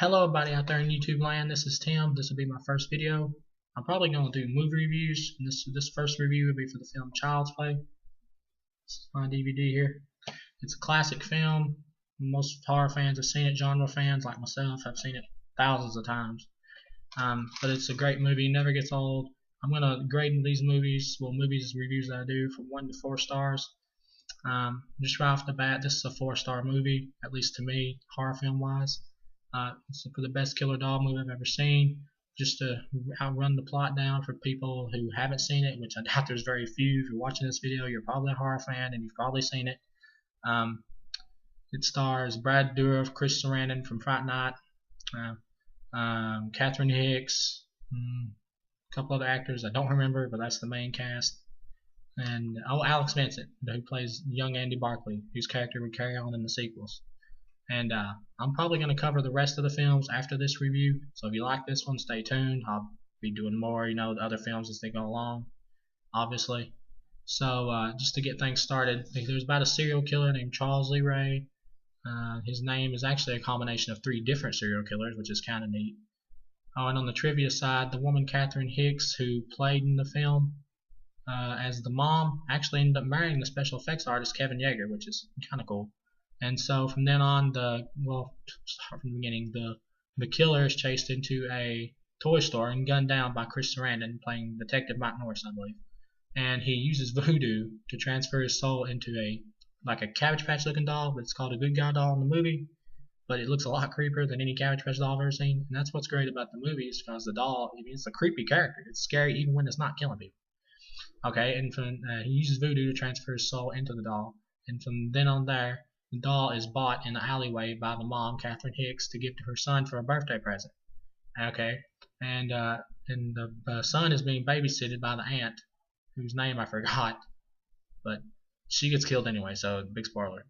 Hello everybody out there in YouTube land, this is Tim. This will be my first video. I'm probably going to do movie reviews, and this first review will be for the film Child's Play. This is my DVD here. It's a classic film. Most horror fans have seen it, genre fans like myself have seen it thousands of times. But it's a great movie, never gets old. I'm going to grade these movies, movies reviews that I do, from 1 to 4 stars. Just right off the bat, this is a 4-star movie, at least to me, horror film wise. It's for the best killer doll movie I've ever seen. Just to outrun the plot down for people who haven't seen it, which I doubt there's very few. If you're watching this video, you're probably a horror fan and you've probably seen it. It stars Brad Dourif, Chris Sarandon from Fright Night, Catherine Hicks, a couple other actors I don't remember, but that's the main cast. And Alex Vincent, who plays young Andy Barclay, whose character would carry on in the sequels. And I'm probably going to cover the rest of the films after this review, so if you like this one, stay tuned. I'll be doing more, the other films as they go along, obviously. So just to get things started, there's about a serial killer named Charles Lee Ray. His name is actually a combination of 3 different serial killers, which is kind of neat. Oh, and on the trivia side, the woman Catherine Hicks, who played in the film as the mom, actually ended up marrying the special effects artist Kevin Yeager, which is kind of cool. And so from then on, start from the beginning, the killer is chased into a toy store and gunned down by Chris Sarandon, playing Detective Mike Norris, I believe. And he uses voodoo to transfer his soul into like a Cabbage Patch looking doll, but it's called a good guy doll in the movie. But it looks a lot creepier than any Cabbage Patch doll I've ever seen. And that's what's great about the movie, is because the doll, it's a creepy character. It's scary even when it's not killing people. Okay, and he uses voodoo to transfer his soul into the doll. And from then on there, the doll is bought in the alleyway by the mom, Catherine Hicks, to give to her son for a birthday present. Okay, and the son is being babysitted by the aunt, whose name I forgot, but she gets killed anyway, so big spoiler.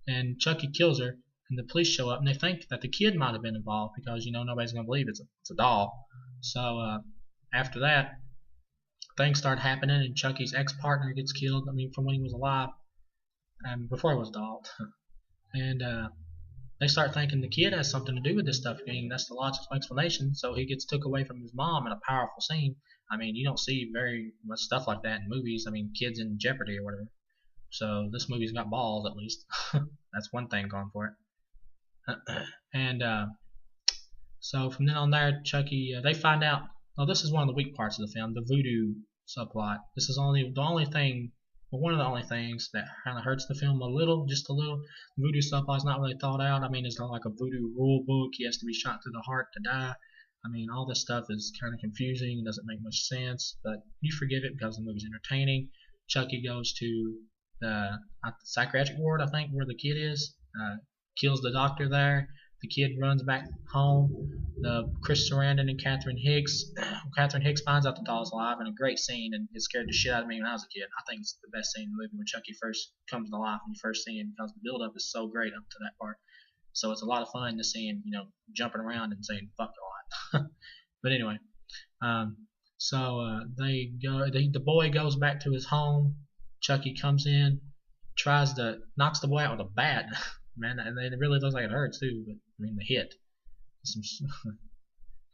And Chucky kills her, and the police show up, and they think that the kid might have been involved because nobody's gonna believe it's a doll. So after that, things start happening, and Chucky's ex-partner gets killed. From when he was alive. Before he was a doll. And they start thinking the kid has something to do with this stuff. That's the logical explanation. So he gets took away from his mom in a powerful scene. You don't see very much stuff like that in movies. Kids in jeopardy or whatever. So this movie's got balls, at least. That's one thing going for it. And so from then on there, Chucky, they find out. Oh, this is one of the weak parts of the film, the voodoo subplot. This is one of the only things that kind of hurts the film a little, just a little. Voodoo subplot's not really thought out. It's not like a voodoo rule book. He has to be shot through the heart to die. All this stuff is kind of confusing. It doesn't make much sense, but you forgive it because the movie's entertaining. Chucky goes to the psychiatric ward, I think, where the kid is. Kills the doctor there. The kid runs back home. Chris Sarandon and Catherine Hicks. Catherine Hicks finds out the doll's alive in a great scene, and it scared the shit out of me when I was a kid. I think it's the best scene in the movie when Chucky first comes to life and you first see him, because the build-up is so great up to that part. So it's a lot of fun to see him, jumping around and saying fuck a lot. But anyway, they go. The boy goes back to his home. Chucky comes in, knocks the boy out with a bat. Man, and it really looks like it hurts too. But the hit.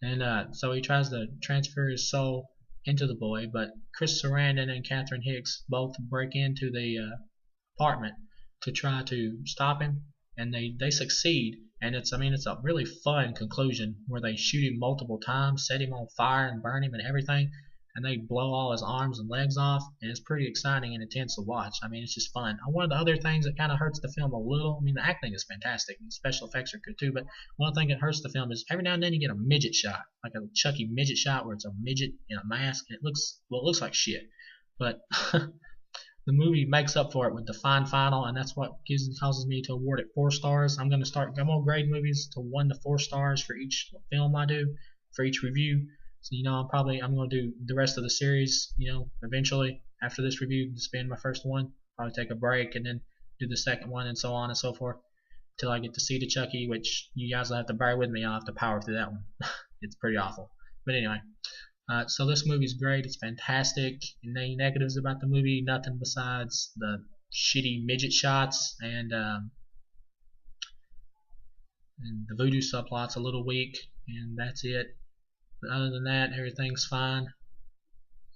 And so he tries to transfer his soul into the boy, but Chris Sarandon and Catherine Hicks both break into the apartment to try to stop him, and they succeed. And it's a really fun conclusion where they shoot him multiple times, set him on fire and burn him and everything, and they blow all his arms and legs off, and it's pretty exciting and intense to watch. It's just fun. One of the other things that kind of hurts the film a little, the acting is fantastic, and the special effects are good too, but one thing that hurts the film is every now and then you get a midget shot, like a Chucky midget shot where it's a midget in a mask, and it looks like shit. But the movie makes up for it with the fine final, and that's what causes me to award it 4 stars. I'm gonna grade movies to 1 to 4 stars for each film I do, for each review. So I'm going to do the rest of the series, eventually after this review. This being my first one, probably take a break and then do the second one, and so on and so forth, till I get to see the Chucky, which you guys will have to bear with me. I'll have to power through that one. It's pretty awful. But anyway, so this movie's great. It's fantastic. Any negatives about the movie? Nothing besides the shitty midget shots and and the voodoo subplot's a little weak, and that's it. But other than that, everything's fine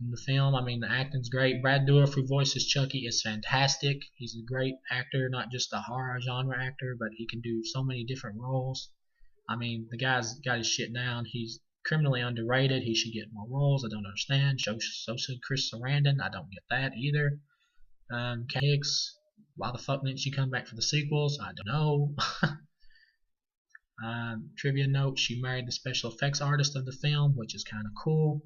in the film. I mean, the acting's great. Brad Dourif, who voices Chucky, is fantastic. He's a great actor, not just a horror genre actor, but he can do so many different roles. I mean, the guy's got his shit down. He's criminally underrated. He should get more roles. I don't understand. So should Chris Sarandon. I don't get that either. Hicks, why the fuck didn't she come back for the sequels? I don't know. Trivia note, she married the special effects artist of the film, which is kind of cool.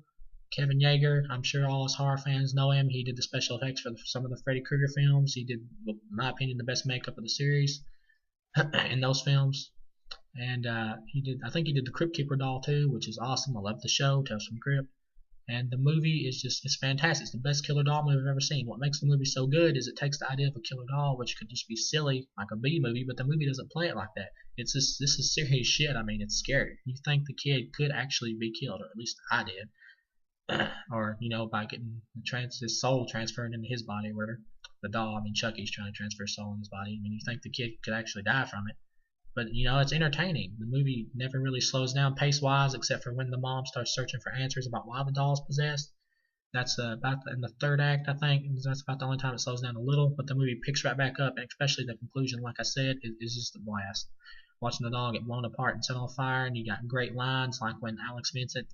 Kevin Yeager, I'm sure all us horror fans know him. He did the special effects for some of the Freddy Krueger films. He did, in my opinion, the best makeup of the series in those films. And I think he did the Crypt Keeper doll too, which is awesome. I love the show, Tales from the Crypt. And the movie is it's fantastic. It's the best killer doll movie I've ever seen. What makes the movie so good is it takes the idea of a killer doll, which could just be silly, like a B movie, but the movie doesn't play it like that. This is serious shit. I mean, it's scary. You think the kid could actually be killed, or at least I did. Or, by getting his soul transferred into his body, or whatever. The doll, I mean, Chucky's trying to transfer his soul in his body. I mean, you think the kid could actually die from it. But, it's entertaining. The movie never really slows down pace-wise, except for when the mom starts searching for answers about why the doll's possessed. That's about in the third act, I think. That's about the only time it slows down a little. But the movie picks right back up, and especially the conclusion, like I said, is just a blast. Watching the doll get blown apart and set on fire, and you got great lines, like when Alex Vincent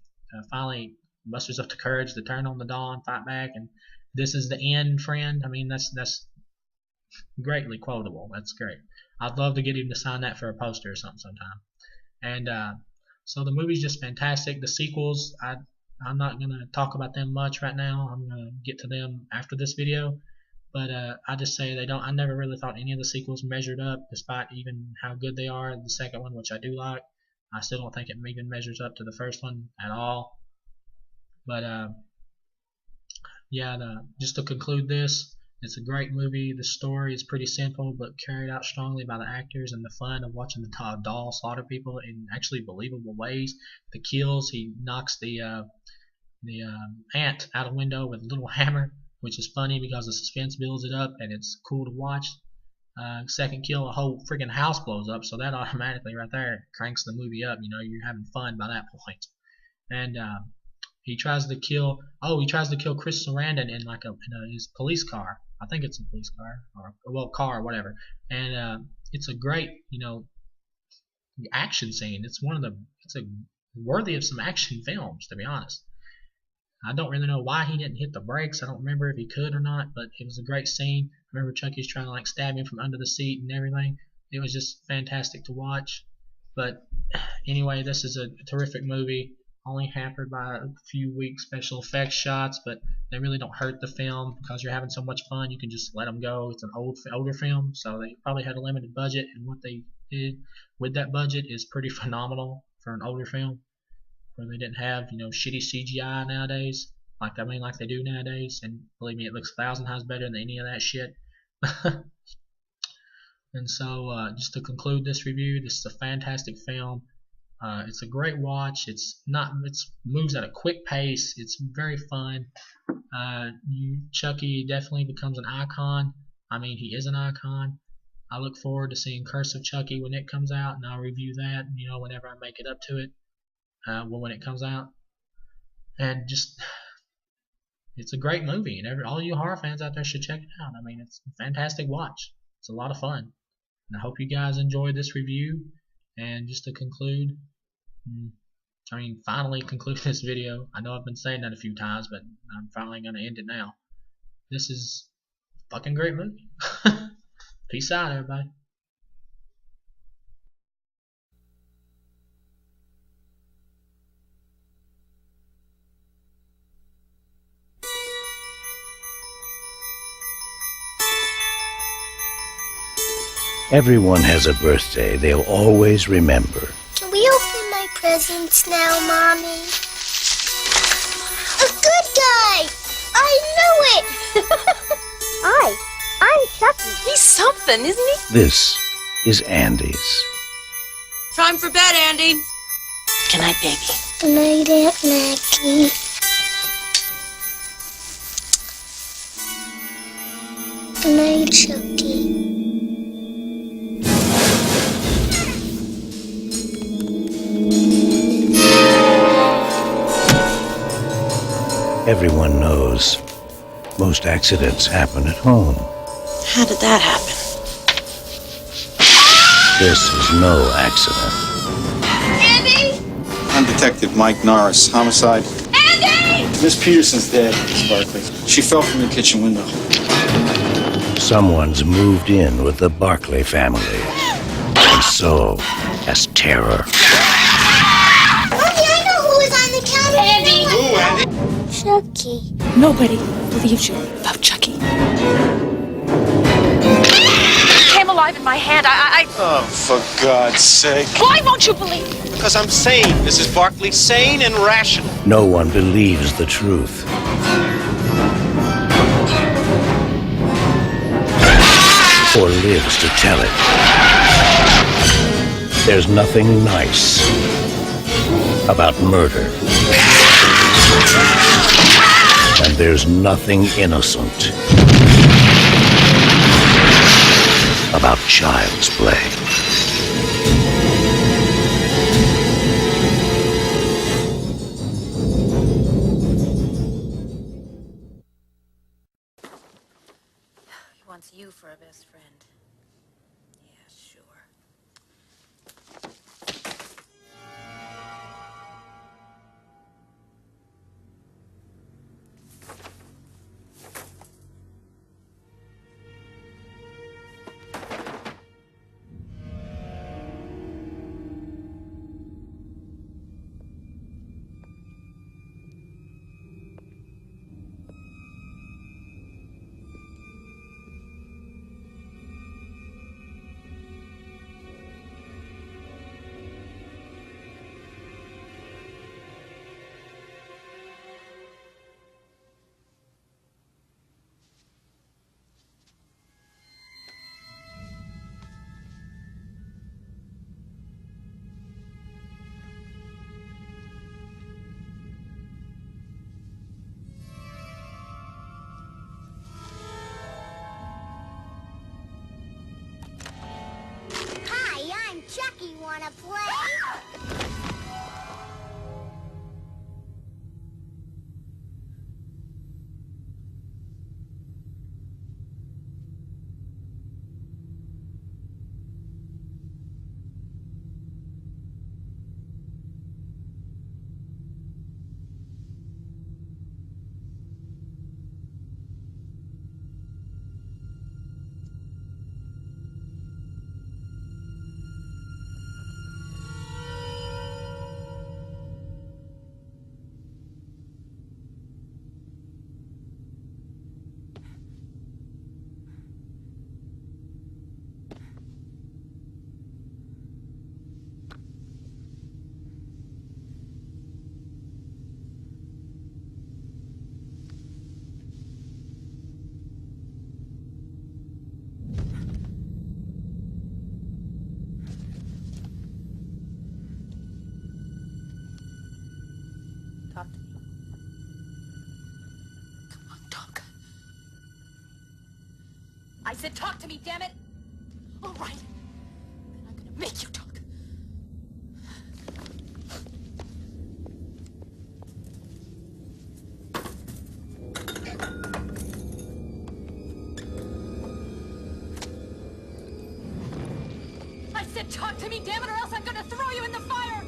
finally musters up the courage to turn on the doll and fight back, and "This is the end, friend." I mean, that's greatly quotable. That's great. I'd love to get him to sign that for a poster or something sometime. And so the movie's just fantastic. The sequels, I'm not going to talk about them much right now. I'm going to get to them after this video. But I just say I never really thought any of the sequels measured up, despite even how good they are. The second one, which I do like, I still don't think it even measures up to the first one at all. But just to conclude this, it's a great movie. The story is pretty simple, but carried out strongly by the actors, and the fun of watching the doll slaughter people in actually believable ways. The kills, he knocks the ant out a window with a little hammer, which is funny because the suspense builds it up, and it's cool to watch. Second kill, a whole freaking house blows up, so that automatically right there cranks the movie up. You're having fun by that point. And he tries to kill Chris Sarandon in his police car. I think it's a police car, car or whatever. And it's a great, action scene. It's worthy of some action films, to be honest. I don't really know why he didn't hit the brakes. I don't remember if he could or not, but it was a great scene. I remember Chucky's trying to stab him from under the seat and everything. It was just fantastic to watch. But anyway, this is a terrific movie. Only hampered by a few weak special effects shots, but they really don't hurt the film because you're having so much fun. You can just let them go. It's an older film, so they probably had a limited budget, and what they did with that budget is pretty phenomenal for an older film, where they didn't have shitty CGI nowadays, like they do nowadays. And believe me, it looks 1,000 times better than any of that shit. And so, just to conclude this review, this is a fantastic film. It's a great watch. It moves at a quick pace. It's very fun. Chucky definitely becomes an icon. I mean, he is an icon. I look forward to seeing Curse of Chucky when it comes out, and I'll review that, whenever I make it up to it. When it comes out. And it's a great movie, and all you horror fans out there should check it out. I mean, it's a fantastic watch. It's a lot of fun. And I hope you guys enjoyed this review. And just to conclude, finally conclude this video. I know I've been saying that a few times, but I'm finally going to end it now. This is a fucking great movie. Peace out, everybody. Everyone has a birthday they'll always remember. Can we open my presents now, Mommy? A good guy! I knew it! I'm Chucky. He's something, isn't he? This is Andy's. Time for bed, Andy. Good night, baby. Good night, Aunt Maggie. Good night, Chucky. Everyone knows most accidents happen at home. How did that happen? This is no accident. Andy! I'm Detective Mike Norris. Homicide. Andy! Miss Peterson's dead, Miss Barkley. She fell from the kitchen window. Someone's moved in with the Barkley family, and so has terror. Mommy, I know who was on the counter. Andy! Who, Andy? Chucky. Nobody believes you about Chucky. It came alive in my hand. Oh, for God's sake. Why won't you believe me? Because I'm sane, Mrs. Barkley. Sane and rational. No one believes the truth. Or lives to tell it. There's nothing nice about murder. And there's nothing innocent about child's play. He wants you for a best friend. Yeah, sure. Hi, I'm Chucky. Wanna play? Talk to me. Come on, talk. I said talk to me, damn it! All right. Then I'm gonna make you talk. I said talk to me, damn it, or else I'm gonna throw you in the fire!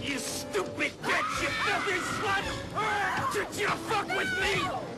You stupid bitch, you filthy slut! Did you fuck with me?